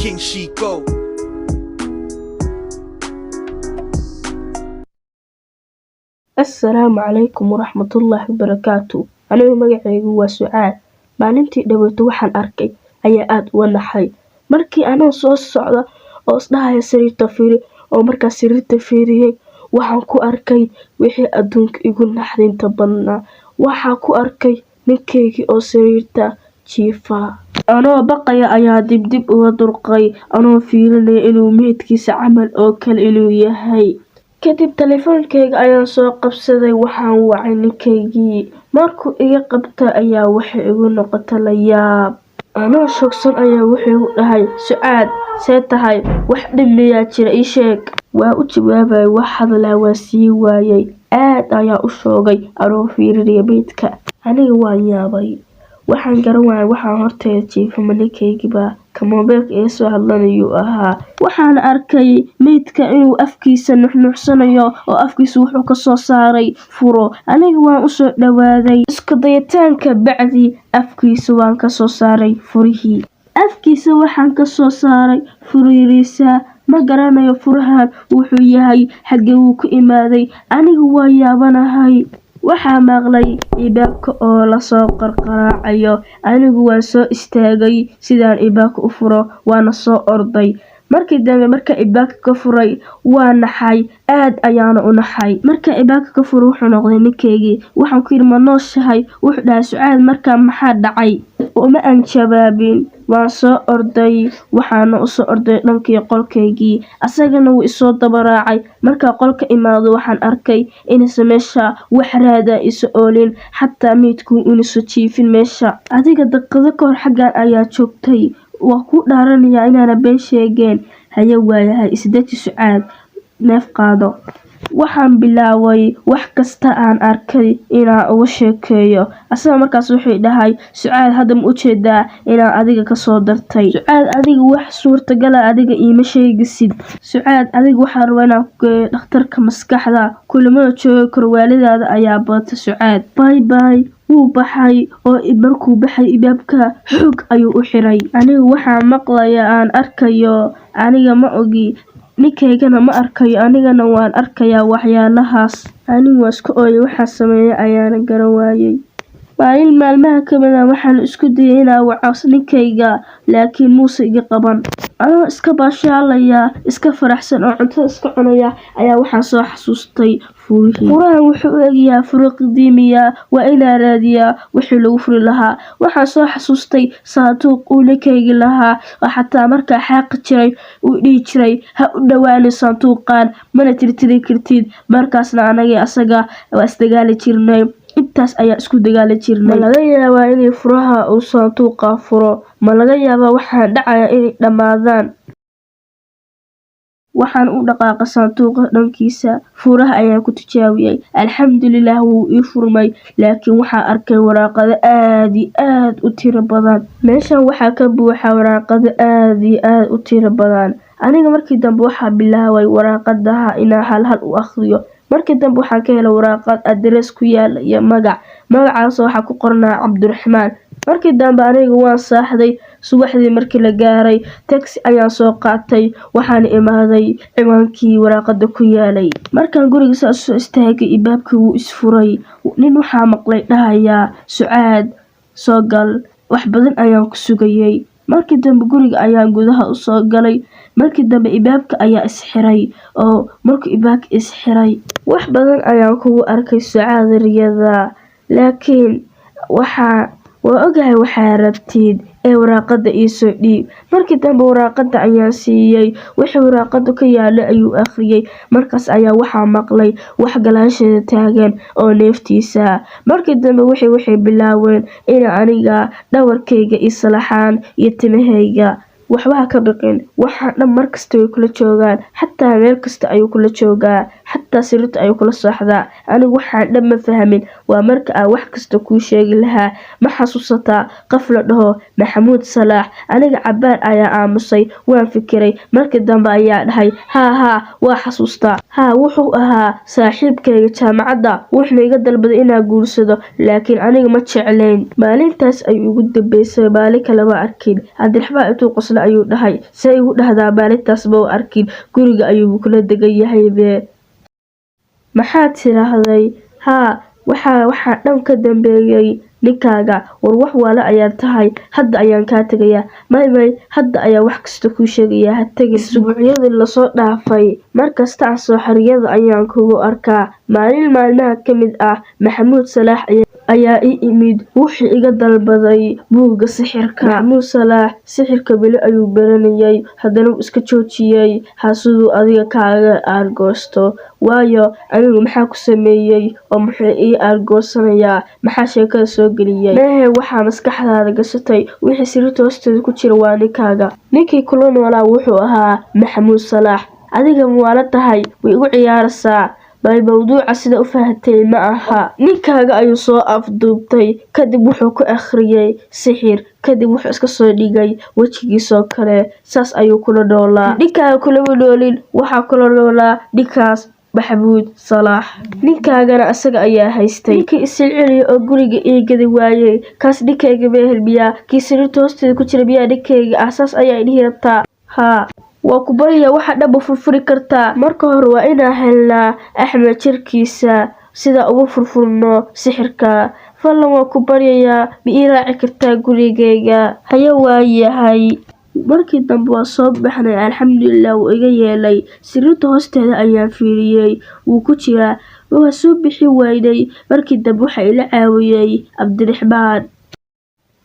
King Chico. Assalaamu calaykum waraxmatullaahi wabarakaatu. Anigu magacaygu waa Sucaad. Maalintii dhawaato waxaan arkay ayaa aad uga naxay. Markii anoo soo socda oo isdhahaya sariirta fiiri oo markaas sariirta fiiriyay waxaan ku arkay wixii adduunka igu naxdinta badnaa. Waxaan ku arkay ninkaygii oo sariirta jiifa. Anoo baqaya ayaa dib uga durqay anoo fiirinaya inuu meydkiisa camal oo kale inuu yahay. Kadib telefoonkayga ayaan soo qabsaday waxaan wacay ninkaygii. Markuu iga qabtay ayaa waxay igu noqotay la yaab. Anoo shogsan ayaa wuxuu igu dhahay Sucaad see tahay wax dhib miyaa jira ii sheeg. Waa u jawaabay wax hadalaa waa sii waayay. Aad ayaa u shoogay anoo fiirinaya meydka. Aniga waan yaabay. Waxaan garan waayay waxaan horteeda jiifo ninkaygiiba ka moobilka ee soo hadlanayuu ahaa. Waxaan arkay meydka inuu afkiisa nuxnuxsanayo oo afkiisa wuxuu ka soo saaray furo. Aniga waan u soo dhawaaday. Isku dayitaanka bacdi afkiisa waan ka soo saaray furihii. Afkiisa waxaan ka soo saaray furihiisa. Ma garanayo furahan wuxuu yahay xagee uu ku imaaday. Aniga waan yaabanahay. Waxaa maqlay ibaabka oo la soo qarqaraacayo. Anigu waan soo istaagay sidaan ibaabka u furo waana soo orday. Markii dambe marka ibaabka ka furay waa naxay aad ayaana u naxay. Marka ibaabka ka furay wuxuu noqday ninkaygii. Waxaan ku yiri ma nooshahay wuxuu dhahay Sucaad markaa maxaa dhacay. Uma aan jawaabin. Waan soo orday waxaana u soo orday dhankii qolkaygii. Asagana wuu isoo dabaraacay. Markaa qolka imaado waxaan arkay inaysa meesha wax raada isu oolin xataa meydku inaysa jiifin meesha. Adiga daqiiqado ka hor xaggan ayaa joogtay. Waa ku dhaaranayaa inaana been sheegeen. Haya waayahay isdaji Sucaad neef qaado. Waxaan bilaaway wax kasta aan arkay inaan uga sheekeeyo. Asaga markaas wuxuu dhahay Sucaad hadda ma u jeedaa inaan adiga ka soo dartay. Sucaad adiga wax suurtagal ah adiga iima sheegisid. Sucaad adiga waxaan rabaa inaan ku geeyo dhakhtarka maskaxda. Kulamada jooga korwaalidaada ayaa baata Sucaad. Bye bye. Wuu baxay oo markuu baxay ibaabka xoog ayuu u xiray. Aniga waxaan maqlayaa aan arkayo aniga ma ogi. Ninkaygana ma arkayo anigana waan arkayaa waxyaalahaas. Anigu waa iska ooyay waxaan sameeyay ayaana garan waayay. Maalin maalmaha ka mid ah waxaan isku dayay inaan waco ninkayga laakiin muuse iga qaban. Anoo iska baashaalaya iska faraxsan oo cunto iska cunaya ayaa waxaan soo xasuustay furihii. Furahan wuxuu u egyahay furo qadiimiya waa inaan raadiyaa wixii lagu furi lahaa. Waxaan soo xasuustay sanduuq uu ninkaygi lahaa oo xataa markaa xaaqi jiray uu dhihi jiray ha u dhawaan sanduuqan mana tirtiri kartid. Markaasna anaga asaga waa isdagaali jirnay. Intaas ayaa isku dagaali jirnay. Ma laga yaabaa inay furaha uu sanduuqa furo. Ma laga yaabaa waxaan dhacaya inay dhamaadaan. Waxaan u dhaqaaqay sanduuqa dhankiisa. Furaha ayaan ku tijaabiyay. Alxamdulillaah wuu ii furmay laakiin waxaan arkay waraaqado aad u tiro badan. Meeshan waxaa ka buuxa waraaqado aad u tiro badan. Aniga markii dambe waxaan bilaaway waraaqadaha inaan hal u akhriyo. Markii dambe waxaan ka helay waraaqad address ku yaal iyo magac. Magacaas waxaa ku qornaa Cabdiraxmaan. Markii dambe aniga waan saaxday. Subaxdii markii la gaaray taxi ayaan soo qaatay waxaan imaaday ciwaankii waraaqada ku yaalay. Markaan guriga soo istaagay ibaabka wuu isfuray. Nin waxaa maqlay dhahaya Sucaad soo gal. Wax badan ayaan ku sugayay. Markii dambe guriga ayaan gudaha u soo galay. Markii dambe ibaabka ayaa isxiray oo markuu ibaabka isxiray wax badan ayaan kugu arkay Sucaad riyada laakiin waa ogahay waxaa rabtid ee waraaqada ii soo dhiib. Markii dambe waraaqada ayaan siiyay. Wixii waraaqada ka yaalay ayuu akhriyay. Markaas ayaa waxaa maqlay wax galaasheeda taagan oo neeftiisa. Markii dambe waxay bilaaween in aniga dhawarkayga i salaxaan iyo timahayga. Waxba ka baqin. Waxaan dhan markasta way kula joogaan. Xataa meel kasta ayuu kula joogaa. xataa sariirta ayuu kula saaxdaa. Anigu waxaan dhan ma fahmin. Waa marka aan wax kasta kuu sheegi lahaa. Ma xasuusataa qof la dhaho Maxamuud Salaax? Aniga cabaar ayaa aamusay, waan fikiray. Markii dambe ayaa dhahay haa waa xasuustaa. Wuxuu ahaa saaxiibkayga jaamacadda. Wuxuu iga dalbaday inaan guursado, laakiin aniga ma jeclayn. Maalintaas ayuu ugu dambeysay, maalin kale ma arkin. Cabdiraxmaan intuu qoslay ayuu dhahay say igu dhahdaa maalintaas ma arkin, guriga ayuu kula degan yahay be. Maxaad tiraahday? waxaa dhan ka dambeeyay ninkaaga. War wax wala ayaad tahay, hadda ayaan kaa tegayaa. May hadda ayaa wax kasta kuu sheegayaa, ha tagin. Subuucyadii lasoo dhaafay markasta aan soo xariyada ayaan kugu arkaa. Maalin maalmaha ka mid ah Maxamuud Salaax ayaa ii imid. Wuxuu iga dalbaday buugga sixirka. Maxamuud Salaax sixirka bili ayuu baranayay, haddana wuu iska joojiyay siduu adiga kaaga aargoosto. Waayo anigu maxaa ku sameeyay oo muxuu ii aargoosanayaa? Maxaa sheekada soo geliyay? Mehe waxaa maskaxdaada gashatay wixii sariirta hoosteeda ku jira waa ninkaaga. Ninkii kula noolaa wuxuu ahaa Maxamuud Salaax. Adiga ma wala tahay? Way igu ciyaaraysaa. mawduuca sida u fahatay ma aha. Ninkaaga ayuu soo afduubtay, kadib wuxuu ku akhriyay sixir, kadib wuxuu iska soo dhigay wejigiisoo kale. Saas ayuu kula noolaa. Ninkaaga kulama noolin, waxaa kula noolaa ninkaas Maxamuud Salaax. Ninkaagana asaga ayaa haystay. Ninkii isil celiya oo guriga ii gadi waayay, kaas ninkayga ma helmiyaa? Kii sariirta hoosteeda ku jira miyaa ninkayga ah? Saas ayaa idhihi rabtaa? waa ku baryaa waxa dhanba furfuri kartaa. Marka hore waa inaan helnaa Axmed jirkiisa sida ugu furfurno sixirka. Fadlan waa ku baryayaa, ma ii raaci kartaa gurigayga? Haya waayahay. Markii dambe waa soo baxnay, alxamdulilah wuu iga yeelay. Sariirta hoosteeda ayaan fiiriyay, wuu ku jiraa. Waa soo bixi waynay. Markii dambe waxa ila caawiyay Cabdiraxmaan.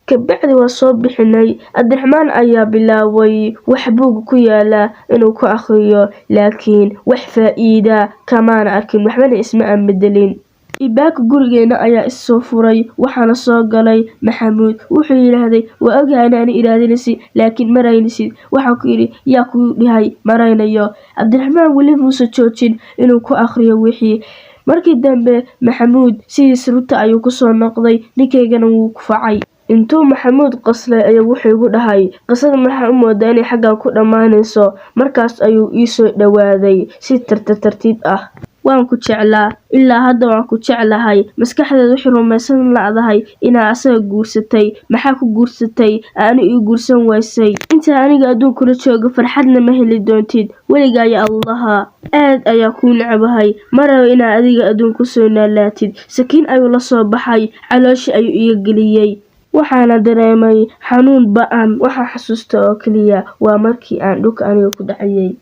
Kabacdi waa soo bixinay. Cabdiraxmaan ayaa bilaabay wax buug ku yaala inuu ku akhriyo, laakiin wax faa'iida kamaan arkin, waxbana isma aan bedelin. Ibaaka gurigeena ayaa is soo furay, waxaana soo galay Maxamuud. Wuxuu yiraahday waa ogahay inaan iraadinaysid, laakiin maraynaysid. Waxaan ku yiri yaa ku dhahay maraynayo? Cabdiraxmaan weli muusa joojin inuu ku akhriyo wixii. Markii dambe Maxamuud sidiis runta ayuu ku soo noqday, ninkaygana wuu ku facay. Intuu Maxamuud qoslay ayuu wuxuu igu dhahay qisada maxaa u moodaa inay xaggan ku dhammaanayso. Markaas ayuu ii soo dhawaaday si tartiib ah. Waan ku jeclaa, ilaa hadda waan ku jeclahay. Maskaxdeedu waxay rumaysan laadahay inaa asaga guursatay. Maxaa ku guursatay? Aanu ii guursan waysay. Inta aniga adduunka la joogo farxadna ma heli doontid weligaa ya Allah. Aad ayaa ku nacabahay, ma rabo inaa adiga adduunka soo naalaatid. Sakiin ayuu la soo baxay, calooshi ayuu iga geliyay. Waxaana dareemay xanuun ba'an. Waxaan xasuusta oo kaliya waa markii aan dhulka aniga ku dhacayay.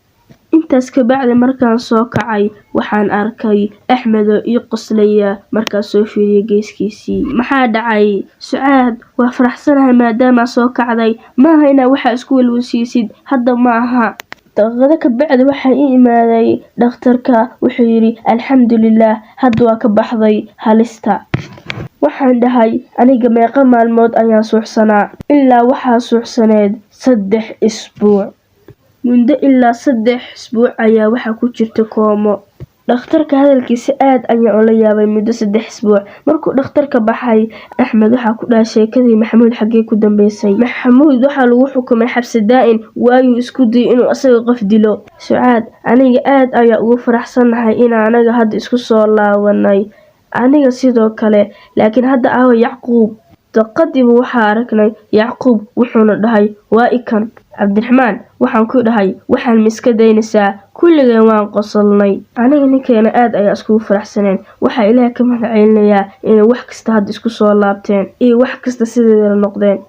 Intaas ka bacdi markaan soo kacay, waxaan arkay Axmed oo ii qoslaya markaan soo fiiriyay geeskiisii. Maxaa dhacay? Sucaad, waa faraxsanahay maadaama soo kacday. Maaha inaa waxa isku walwalsiisid, hadda ma aha. Daqiiqado ka bacdi waxaa ii imaaday dhakhtarka. Wuxuu yiri alxamdulilah, hadda waa ka baxday halista. Waxaan dhahay aniga meeqa maalmood ayaan suuxsanaa? Ilaa waxaa suuxsaneed 3 isbuuc. Mundo ilaa 3 isbuuc ayaa waxa ku jirta koomo. Dhakhtarka hadalkiisa aad ayaan ula yaabay. Muddo 3 isbuuc markuu dhakhtarka baxay, Axmed waxa ku dhahay sheekadii Maxamuud xagee ku dambeysay. Maxamuud waxa lagu xukumay xabsi daa'in waayu isku dayay inuu asaga qof dilo. Sucaad, aniga aad ayaa ugu faraxsanahay in anaga hadda isku soo laabanay. Aniga sidoo kale, laakiin hadda aawa Yacquub. Daqadiiba waxaa aragnay Yacquub wuxuuna dhahay waa ikan. Cabdiraxmaan waxaan ku dhahay waxaan miska daynaysaa. Kulligeen waan qosolnay. Aniga ninkeena aad ayaa isku faraxsaneen. Waxa Ilaahay ka mahad celinayaa in wax kasta hadda isku soo laabteen iyo wax kasta sideeda noqdeen.